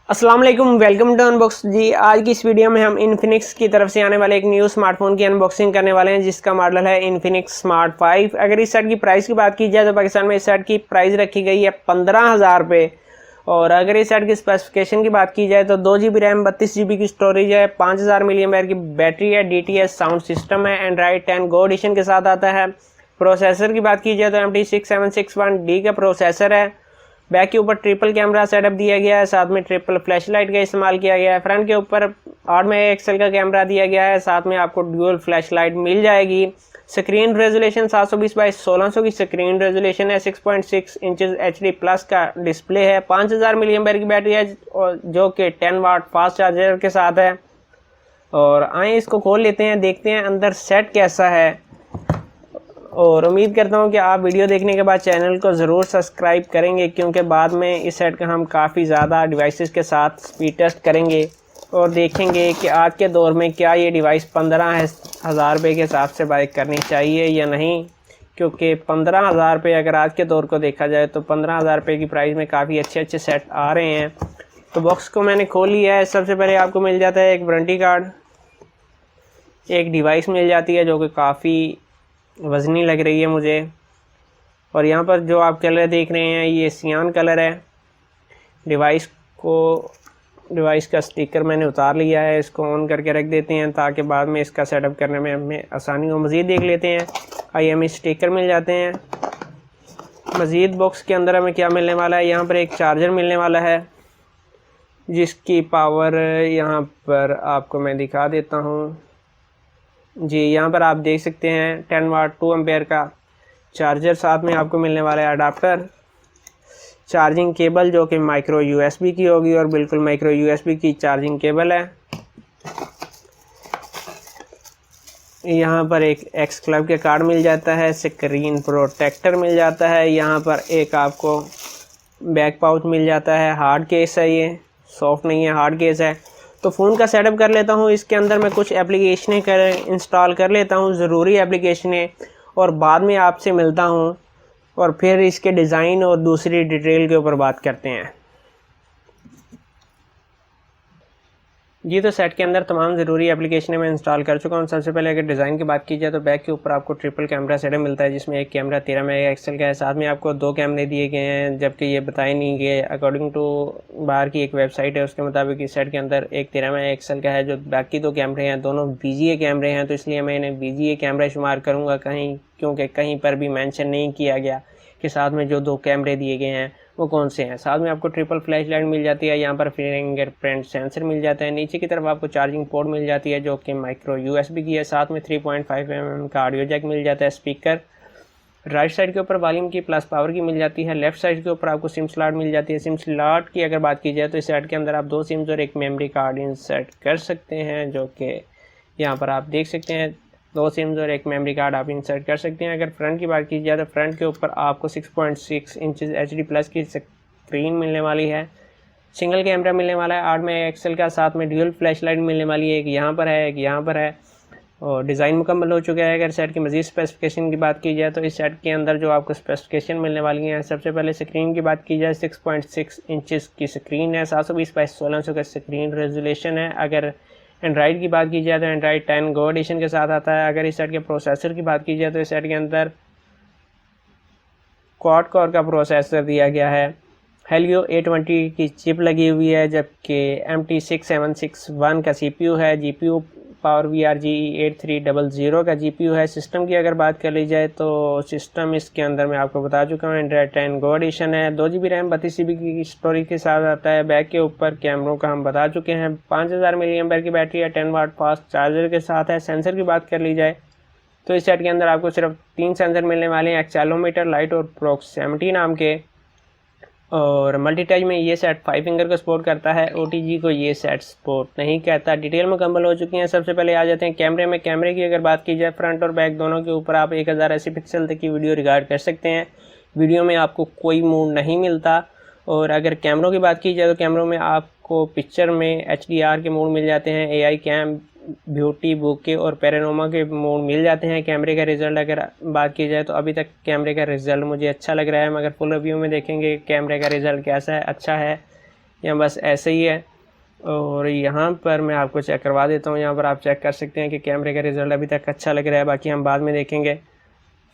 अस्सलाम वालेकुम, welcome to unbox जी। आज की इस वीडियो में हम इन्फिनिक्स की तरफ से आने वाले एक न्यू स्मार्टफोन की अनबॉक्सिंग करने वाले हैं जिसका मॉडल है इन्फिनिक्स स्मार्ट 5। अगर इस सेट की प्राइस की बात की जाए तो पाकिस्तान में इस सेट की प्राइस रखी गई है 15,000 रुपये। और अगर इस सेट की स्पेसिफिकेशन की बात की जाए तो 2 GB रैम, 32 GB की स्टोरेज है, 5000 mAh की बैटरी है, DTS साउंड सिस्टम है, एंड्रॉइड 10 गो एडिशन के साथ आता है। प्रोसेसर की बात की जाए तो MT6761D का प्रोसेसर है। बैक के ऊपर ट्रिपल कैमरा सेटअप दिया गया है, साथ में ट्रिपल फ्लैश लाइट का इस्तेमाल किया गया है। फ्रंट के ऊपर 8 मेगापिक्सल का कैमरा दिया गया है, साथ में आपको ड्यूअल फ्लैश लाइट मिल जाएगी। स्क्रीन रेजोल्यूशन 720 बाई 1600 की स्क्रीन रेजोल्यूशन है। 6.6 इंचेस HD प्लस का डिस्प्ले है। 5000 mAh की बैटरी है और जो कि 10 वाट फास्ट चार्जर के साथ है। और आए इसको खोल लेते हैं, देखते हैं अंदर सेट कैसा है। और उम्मीद करता हूं कि आप वीडियो देखने के बाद चैनल को ज़रूर सब्सक्राइब करेंगे, क्योंकि बाद में इस सेट का हम काफ़ी ज़्यादा डिवाइसेस के साथ स्पीड टेस्ट करेंगे और देखेंगे कि आज के दौर में क्या ये डिवाइस 15,000 रुपये के हिसाब से बाय करनी चाहिए या नहीं। क्योंकि 15,000 रुपये अगर आज के दौर को देखा जाए तो 15,000 रुपये की प्राइस में काफ़ी अच्छे अच्छे सेट आ रहे हैं। तो बॉक्स को मैंने खोल लिया है। सबसे पहले आपको मिल जाता है एक वारंटी कार्ड, एक डिवाइस मिल जाती है जो कि काफ़ी वज़नी लग रही है मुझे। और यहाँ पर जो आप कलर देख रहे हैं ये सियान कलर है। डिवाइस का स्टिकर मैंने उतार लिया है, इसको ऑन करके रख देते हैं ताकि बाद में इसका सेटअप करने में हमें आसानी हो। मज़ीद देख लेते हैं। IMEI स्टिकर मिल जाते हैं। मज़ीद बॉक्स के अंदर हमें क्या मिलने वाला है, यहाँ पर एक चार्जर मिलने वाला है जिसकी पावर यहाँ पर आपको मैं दिखा देता हूँ जी। यहाँ पर आप देख सकते हैं 10 वाट 2 एम्पेयर का चार्जर, साथ में आपको मिलने वाला है अडाप्टर, चार्जिंग केबल जो कि माइक्रो USB की होगी और बिल्कुल माइक्रो USB की चार्जिंग केबल है। यहाँ पर एक एक्स क्लब के कार्ड मिल जाता है, स्क्रीन प्रोटेक्टर मिल जाता है। यहाँ पर एक आपको बैक पाउच मिल जाता है। हार्ड केस है, ये सॉफ्ट नहीं है, हार्ड केस है। तो फ़ोन का सेटअप कर लेता हूँ। इसके अंदर मैं कुछ एप्लीकेशनें इंस्टॉल कर लेता हूँ, ज़रूरी एप्लीकेशनें, और बाद में आपसे मिलता हूँ और फिर इसके डिज़ाइन और दूसरी डिटेल के ऊपर बात करते हैं जी। तो सेट के अंदर तमाम ज़रूरी एप्लीकेशनें मैं इंस्टॉल कर चुका हूँ। सबसे पहले अगर डिज़ाइन की बात की जाए तो बैक के ऊपर आपको ट्रिपल कैमरा सेटअप मिलता है जिसमें एक कैमरा 13 मेगापिक्सल का है, साथ में आपको 2 कैमरे दिए गए हैं, जबकि ये बताए नहीं गए। अकॉर्डिंग टू बाहर की एक वेबसाइट है उसके मुताबिक इस सेट के अंदर एक 13 मेगापिक्सल का है। जो बाकी 2 कैमरे हैं दोनों VGA कैमरे हैं, तो इसलिए मैं इन्हें VGA कैमरा शुमार करूँगा क्योंकि कहीं पर भी मैंशन नहीं किया गया कि साथ में जो 2 कैमरे दिए गए हैं वो कौन से हैं। साथ में आपको ट्रिपल फ्लैश लाइट मिल जाती है। यहाँ पर फिंगरप्रिंट सेंसर मिल जाता है। नीचे की तरफ आपको चार्जिंग पोर्ट मिल जाती है जो कि माइक्रो USB की है। साथ में 3.5 mm का ऑडियो जैक मिल जाता है। स्पीकर राइट साइड के ऊपर वॉल्यूम की प्लस पावर की मिल जाती है। लेफ्ट साइड के ऊपर आपको सिम स्लॉट मिल जाती है। सिम स्लॉट की अगर बात की जाए तो इस सेट के अंदर आप 2 सिम्स और एक मेमोरी कार्ड इंसर्ट कर सकते हैं, जो कि यहाँ पर आप देख सकते हैं। 2 सिम्स और एक मेमोरी कार्ड आप इंसर्ट कर सकते हैं। अगर फ्रंट की बात की जाए तो फ्रंट के ऊपर आपको 6.6 इंचेस HD प्लस की स्क्रीन मिलने वाली है। सिंगल कैमरा मिलने वाला है 8 मेगापिक्सल का, साथ में ड्यूअल फ्लैश लाइट मिलने वाली है, एक यहाँ पर है, एक यहाँ पर है। और डिज़ाइन मुकम्मल हो चुका है। अगर सेट की मज़ीद स्पेसिफिकेशन की बात की जाए तो इस सेट के अंदर जो आपको स्पेसिफिकेशन मिलने वाली हैं, सबसे पहले स्क्रीन की बात की जाए 6.6 इंचेस की स्क्रीन है, 720 बाई 1600 का स्क्रीन रेजोल्यूशन है। अगर एंड्रॉइड की बात की जाए तो एंड्रॉइड 10 गो एडिशन के साथ आता है। अगर इस सेट के प्रोसेसर की बात की जाए तो इस सेट के अंदर क्वाड कोर का प्रोसेसर दिया गया है। हेलियो A20 की चिप लगी हुई है, जबकि MT6761 का CPU है। GPU पावर VRGE 8300 का GPU है। सिस्टम की अगर बात कर ली जाए तो सिस्टम इसके अंदर मैं आपको बता चुका हूँ, एंड्रॉइड 10 गो एडिशन है। 2 GB रैम, 32 GB की स्टोरेज के साथ आता है। बैक के ऊपर कैमरों का हम बता चुके हैं। 5000 mAh की बैटरी है, 10 वाट फास्ट चार्जर के साथ है। सेंसर की बात कर ली जाए तो इस सेट के अंदर आपको सिर्फ 3 सेंसर मिलने वाले हैं, एक्सेलेरोमीटर, लाइट और प्रॉक्सिमिटी नाम के। और मल्टी टच में ये सेट 5 फिंगर को सपोर्ट करता है। OTG को ये सेट सपोर्ट नहीं करता। डिटेल मुकम्मल हो चुकी हैं। सबसे पहले आ जाते हैं कैमरे में। कैमरे की अगर बात की जाए फ्रंट और बैक दोनों के ऊपर आप 1080 पिक्सल तक की वीडियो रिकॉर्ड कर सकते हैं। वीडियो में आपको कोई मोड नहीं मिलता। और अगर कैमरों की बात की जाए तो कैमरों में आपको पिक्चर में HDR के मोड मिल जाते हैं, AI कैम, ब्यूटी, बुके और पैरानोमा के मोड मिल जाते हैं। कैमरे का रिज़ल्ट अगर बात की जाए तो अभी तक कैमरे का रिज़ल्ट मुझे अच्छा लग रहा है, मगर फुल रिव्यू में देखेंगे कैमरे का रिज़ल्ट कैसा है, अच्छा है या बस ऐसे ही है। और यहाँ पर मैं आपको चेक करवा देता हूँ। यहाँ पर आप चेक कर सकते हैं कि कैमरे का रिज़ल्ट अभी तक अच्छा लग रहा है, बाकी हम बाद में देखेंगे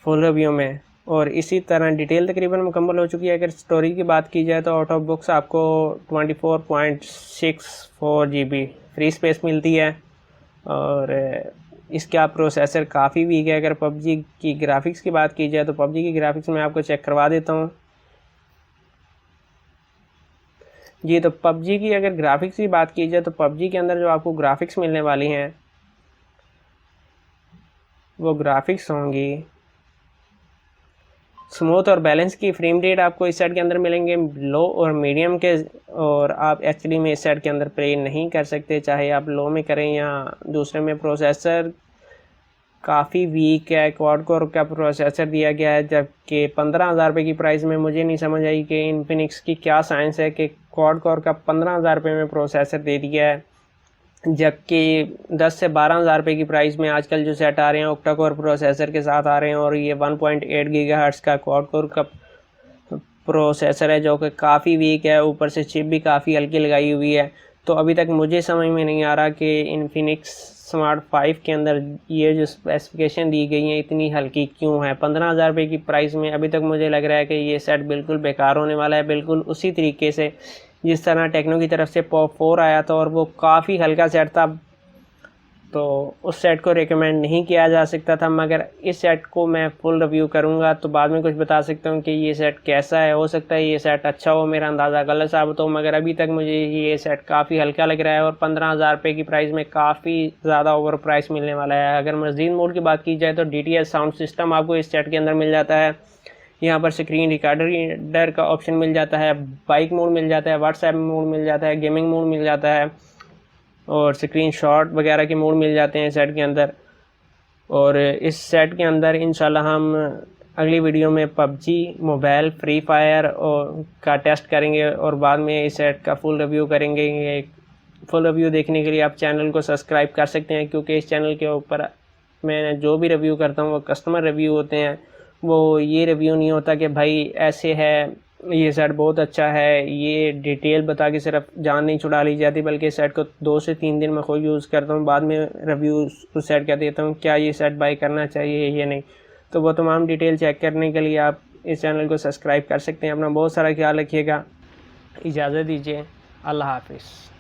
फुल रिव्यू में। और इसी तरह डिटेल तकरीबन मुकम्मल हो चुकी है। अगर स्टोरी की बात की जाए तो आउट ऑफ बॉक्स आपको 24.64 GB फ्री स्पेस मिलती है। और इसका प्रोसेसर काफ़ी वीक है। अगर पबजी की ग्राफिक्स की बात की जाए तो पबजी की ग्राफिक्स मैं आपको चेक करवा देता हूँ जी। तो पबजी की अगर ग्राफिक्स की बात की जाए तो पबजी के अंदर जो आपको ग्राफिक्स मिलने वाली हैं वो ग्राफिक्स होंगी स्मूथ और बैलेंस की। फ्रेम रेट आपको इस सेट के अंदर मिलेंगे लो और मीडियम के। और आप एचडी में इस सेट के अंदर प्ले नहीं कर सकते, चाहे आप लो में करें या दूसरे में। प्रोसेसर काफ़ी वीक है, क्वाड कोर का प्रोसेसर दिया गया है, जबकि 15,000 रुपये की प्राइस में मुझे नहीं समझ आई कि इन्फिनिक्स की क्या साइंस है कि क्वाड कोर का 15,000 रुपये में प्रोसेसर दे दिया है, जबकि 10 से 12,000 रुपये की प्राइस में आजकल जो सेट आ रहे हैं ऑक्टा कोर प्रोसेसर के साथ आ रहे हैं। और ये 1.8 गीगाहर्ट्ज़ का क्वाड कोर का प्रोसेसर है जो कि काफ़ी वीक है, ऊपर से चिप भी काफ़ी हल्की लगाई हुई है। तो अभी तक मुझे समझ में नहीं आ रहा कि इन्फिनिक्स स्मार्ट 5 के अंदर ये जो स्पेसिफिकेशन दी गई हैं इतनी हल्की क्यों है। 15,000 रुपये की प्राइस में अभी तक मुझे लग रहा है कि ये सेट बिल्कुल बेकार होने वाला है, बिल्कुल उसी तरीके से जिस तरह टेक्नो की तरफ से पॉप 4 आया था और वो काफ़ी हल्का सेट था, तो उस सेट को रिकमेंड नहीं किया जा सकता था। मगर इस सेट को मैं फुल रिव्यू करूंगा तो बाद में कुछ बता सकता हूं कि ये सेट कैसा है। हो सकता है ये सेट अच्छा हो, मेरा अंदाज़ा गलत साबित हो, मगर अभी तक मुझे ये सेट काफ़ी हल्का लग रहा है। और 15,000 रुपये की प्राइस में काफ़ी ज़्यादा ओवर प्राइस मिलने वाला है। अगर मज़ीद मोड की बात की जाए तो DTS साउंड सिस्टम आपको इस सेट के अंदर मिल जाता है। यहाँ पर स्क्रीन रिकॉर्डर का ऑप्शन मिल जाता है, बाइक मोड मिल जाता है, व्हाट्सएप मोड मिल जाता है, गेमिंग मोड मिल जाता है और स्क्रीन शॉट वगैरह के मोड मिल जाते हैं सेट के अंदर। और इस सेट के अंदर इंशाल्लाह हम अगली वीडियो में पबजी मोबाइल फ्री फायर और का टेस्ट करेंगे और बाद में इस सेट का फुल रिव्यू करेंगे। फुल रिव्यू देखने के लिए आप चैनल को सब्सक्राइब कर सकते हैं, क्योंकि इस चैनल के ऊपर मैं जो भी रिव्यू करता हूँ वो कस्टमर रिव्यू होते हैं। वो ये रिव्यू नहीं होता कि भाई ऐसे है, ये सेट बहुत अच्छा है, ये डिटेल बता के सिर्फ जान नहीं छुड़ा ली जाती, बल्कि सेट को 2 से 3 दिन मैं खुद यूज़ करता हूँ, बाद में रिव्यू उस सेट का देता हूँ क्या ये सेट बाई करना चाहिए या नहीं। तो वो तमाम डिटेल चेक करने के लिए आप इस चैनल को सब्सक्राइब कर सकते हैं। अपना बहुत सारा ख्याल रखिएगा, इजाज़त दीजिए, अल्लाह हाफिज़।